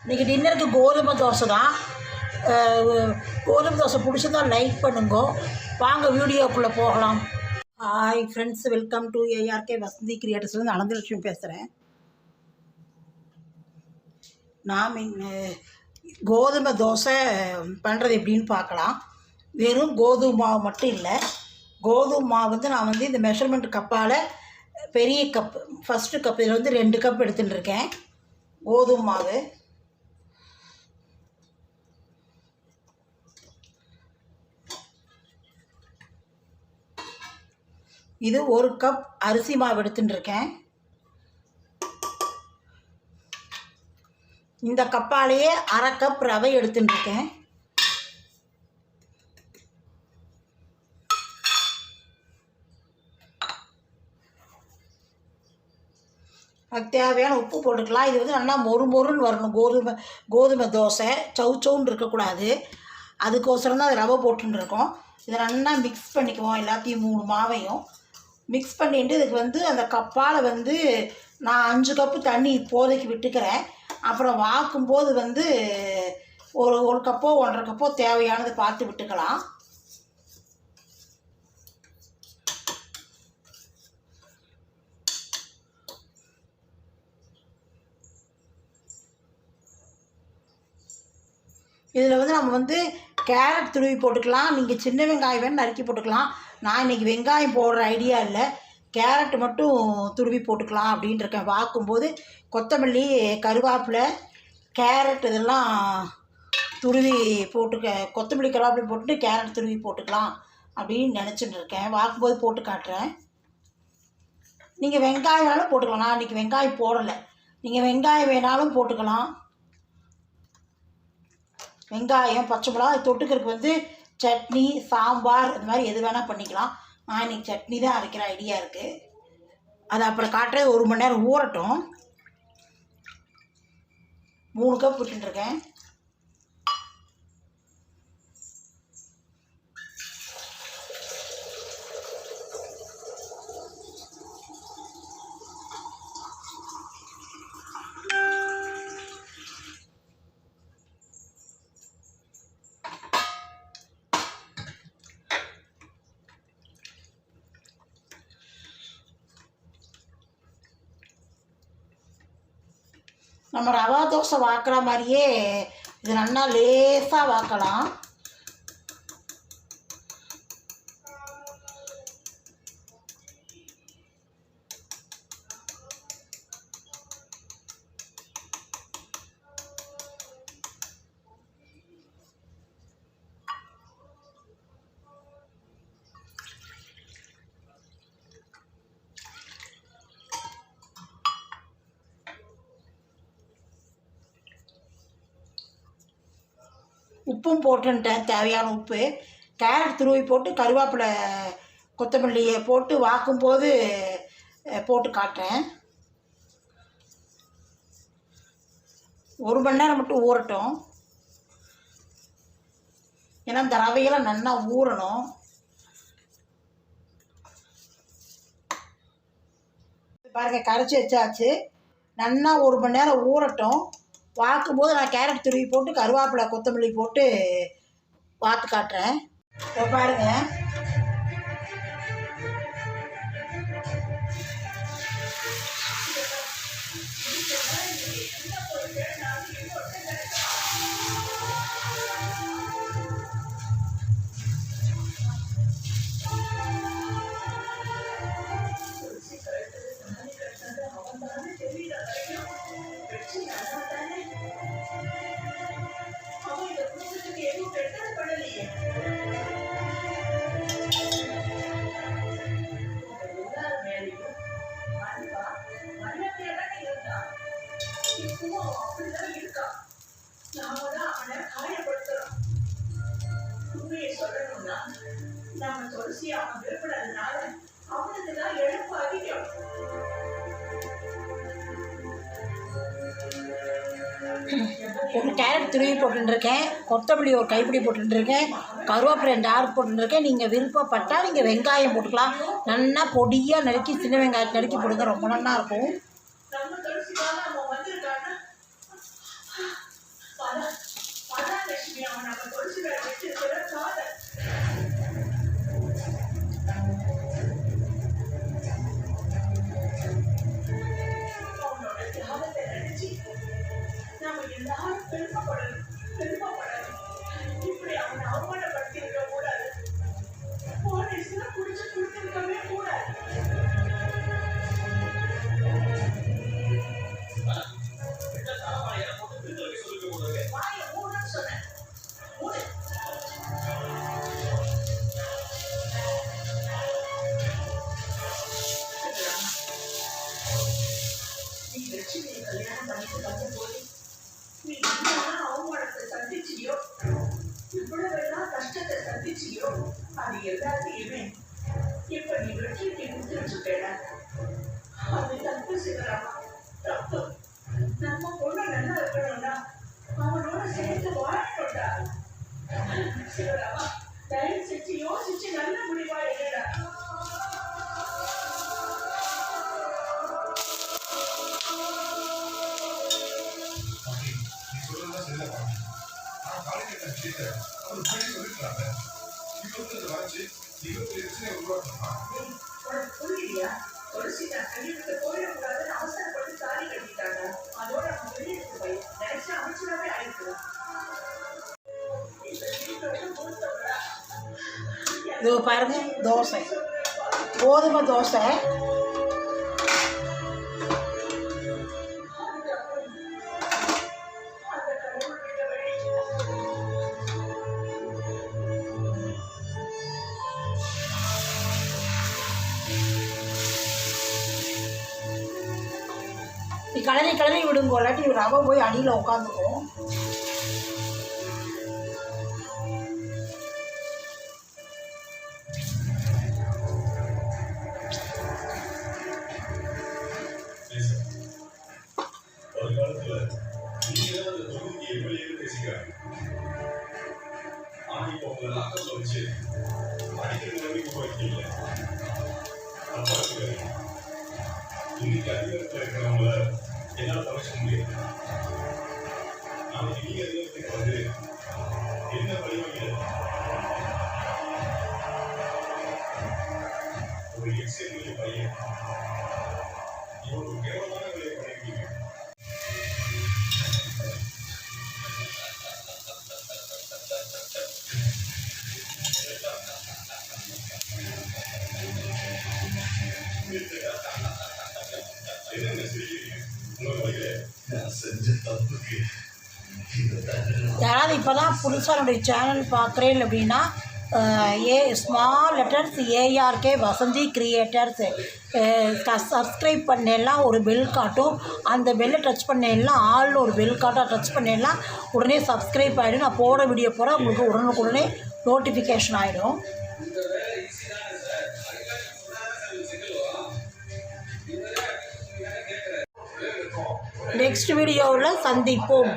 இன்றைக்கி டின்னருக்கு கோதுமை தோசை தான். கோதுமை தோசை பிடிச்சிருந்தா லைக் பண்ணுங்க. வாங்க வீடியோக்குள்ளே போகலாம். Hi friends, welcome to ARK Vasanthi கிரியேட்டர்ஸ்லேருந்து அனந்தலட்சுமி பேசுகிறேன். நாம் கோதுமை தோசை பண்ணுறது எப்படின்னு பார்க்கலாம். வெறும் கோதுமை மாவு மட்டும் இல்லை, கோதுமை மாவு நான் இந்த மெஷர்மெண்ட் கப்பால் பெரிய கப், ஃபஸ்ட்டு கப், இதில் 2 கப் எடுத்துகிட்டு இருக்கேன் கோதுமை மாவு. இது 1 கப் அரிசி மாவு எடுத்துகிட்டு இருக்கேன். இந்த கப்பாலேயே 1/2 கப் ரவை எடுத்துகிட்டு இருக்கேன். அதுக்கு தேவையான உப்பு போட்டுக்கலாம். இது நல்லா மொறுன்னு வரணும். கோதுமை தோசை சவுன்னு இருக்கக்கூடாது. அதுக்கோசரம் தான் அது ரவை போட்டுருக்கோம். இதை நல்லா மிக்ஸ் பண்ணிக்குவோம். எல்லாத்தையும் 3 மாவையும் மிக்ஸ் பண்ணிட்டு இதுக்கு அந்த கப்பால் நான் 5 கப்பு தண்ணி இப்போதைக்கு விட்டுக்கிறேன். அப்புறம் வாக்கும்போது ஒரு கப்போ 1.5 கப்போ தேவையானது பார்த்து விட்டுக்கலாம். இதில் நம்ம கேரட் துருவி போட்டுக்கலாம். நீங்கள் சின்ன வெங்காயம் வேணும் நறுக்கி போட்டுக்கலாம். நான் இன்றைக்கி வெங்காயம் போடுற ஐடியா இல்லை, கேரட் மட்டும் துருவி போட்டுக்கலாம் அப்படின்ட்டு இருக்கேன். வாக்கும்போது கொத்தமல்லி, கருவேப்பிலை, கேரட் இதெல்லாம் துருவி கொத்தமல்லி கருவேப்பிலை போட்டு கேரட் துருவி போட்டுக்கலாம் அப்படின்னு நினச்சிட்டு இருக்கேன். வாக்கும்போது போட்டு காட்டுறேன். நீங்கள் வெங்காயம் வேணாலும் போட்டுக்கலாம். நான் இன்றைக்கி வெங்காயம் போடலை, நீங்கள் வெங்காயம் வேணாலும் போட்டுக்கலாம். வெங்காயம், பச்சை மிளகா, தொட்டுக்கிறதுக்கு சட்னி, சாம்பார், இது மாதிரி எது வேணால் பண்ணிக்கலாம். நான் இன்றைக்கி சட்னி தான் அரைக்கிற ஐடியா இருக்குது. அது அப்புறம் காட்டுறது 1 மணி நேரம் ஊறட்டும். 3 கப் விட்டுருக்கேன். நம்ம ரவா தோசை வாக்குற மாதிரியே இது நல்லா லேசாக வாக்கலாம். உப்பும் போட்டுன்ட்டேன், தேவையான உப்பு. கேரட் துருவி போட்டு கருவேப்பிலை, கொத்தமல்லியை போட்டு வாக்கும்போது போட்டு காட்டுறேன். 1 மணி நேரம் மட்டும் ஊறட்டும். ஏன்னா இந்த ரவையெல்லாம் நல்லா ஊறணும். பாருங்கள், கரைச்சி வச்சாச்சு. நல்லா 1 மணி நேரம் ஊறட்டும். வாக்கும்போது நான் கேரட் துருவி போட்டு கருவேப்பிலை, கொத்தமல்லி போட்டு வாத்து காட்டுறேன். இப்போ பாருங்கள், நம்ம துளசி அவன் விரும்பினதுனால அவனுக்கு தான் எழுப்பு அதிகம். ஒரு கேரட் துருவி போட்டுருக்கேன், கொத்தமல்லி ஒரு கைப்பிடி போட்டுருக்கேன், கருவேப்பிலை 2 ஆறு போட்டுருக்கேன். நீங்கள் விருப்பப்பட்டால் நீங்கள் வெங்காயம் போட்டுக்கலாம். நல்லா பொடியாக நறுக்கி, சின்ன வெங்காயத்தை நறுக்கி போடுங்க, ரொம்ப நல்லா இருக்கும். எல்லாரும் பெருமைப்படணும் பெருமைப்படணும். இப்படி அவனை அவமானப்படுத்தி இருக்க கூடாது. போலீஸ்ல குடிச்சு கொடுத்திருக்கவே கூடாது. வாயை மூடுன்னு சொன்னேன். மூடு. நீ லட்சுமியை கல்யாணம் பண்ணிட்டு வந்தபோது நீ என்னெல்லாம் அவமானத்தை சந்திச்சியோ, இவ்வளவெல்லாம் கஷ்டத்தை சந்திச்சியோ, அது எல்லாத்தையுமே இப்ப நீ வெற்றிக்கு கொடுத்துருச்சுட்டேன. அது தப்பு சிவராமா, தப்பு. நம்ம பொண்ணு நல்லா இருக்கணும்னா அவனோட சேர்த்து வாழணும்டா. சிவராமா, தயவு செஞ்சு யோசிச்சு நல்ல முடிவா இல்லடா. புரியலையா? துளசிட்டா கல்யாணத்தை போயிடக்கூடாதுன்னு அவசரப்பட்டு தாலி கட்டிட்டாங்க. அதோட அவன் வெளியிட்டு போய் நினைச்சா அமைச்சராகவே ஆயிருக்கலாம். இது பாருங்க, தோசை, கோதுமை தோசை. கிளறி கிளறி விடுங்க, இல்லாட்டி ரவை போய் அடியில் உட்காந்துக்கும். ஒரு காலத்துல நீங்க அந்த தொகுதிக்கு எம்எல்ஏ பேசிக்கிறாங்க. ஆனா இப்போ உங்களை லாக்கப்ல வச்சு அடிக்கிற நிலைமைக்கு போயிருக்கீங்க. இன்னைக்கு அதிகாரத்தில் இருக்கிறவங்கள என்னால் பழக்க முடியாது. நாளைக்கு நீங்க அதிகாரத்துக்கு வந்து என்ன வழிவகையில் ஒரு எக்ஸ்எம்எல்ஏ பையன் இவன் ஒரு கேவலமான வேலையை பண்ணிருக்கீங்க. யாராவது இப்போ தான் புதுசாக என்னுடைய சேனல் பார்க்குறேன் அப்படின்னா small letters ARK Vasanthi creators subscribe பண்ணலாம். ஒரு பெல் காட்டும், அந்த பெல்லை டச் பண்ணலாம். ஆள்னு ஒரு பெல் காட்டும், டச் பண்ணலாம். உடனே சப்ஸ்கிரைப் ஆகிடும். நான் போட வீடியோ போட உங்களுக்கு உடனுக்குடனே நோட்டிஃபிகேஷன் ஆகிடும். நெக்ஸ்ட் வீடியோவில் சந்திப்போம்.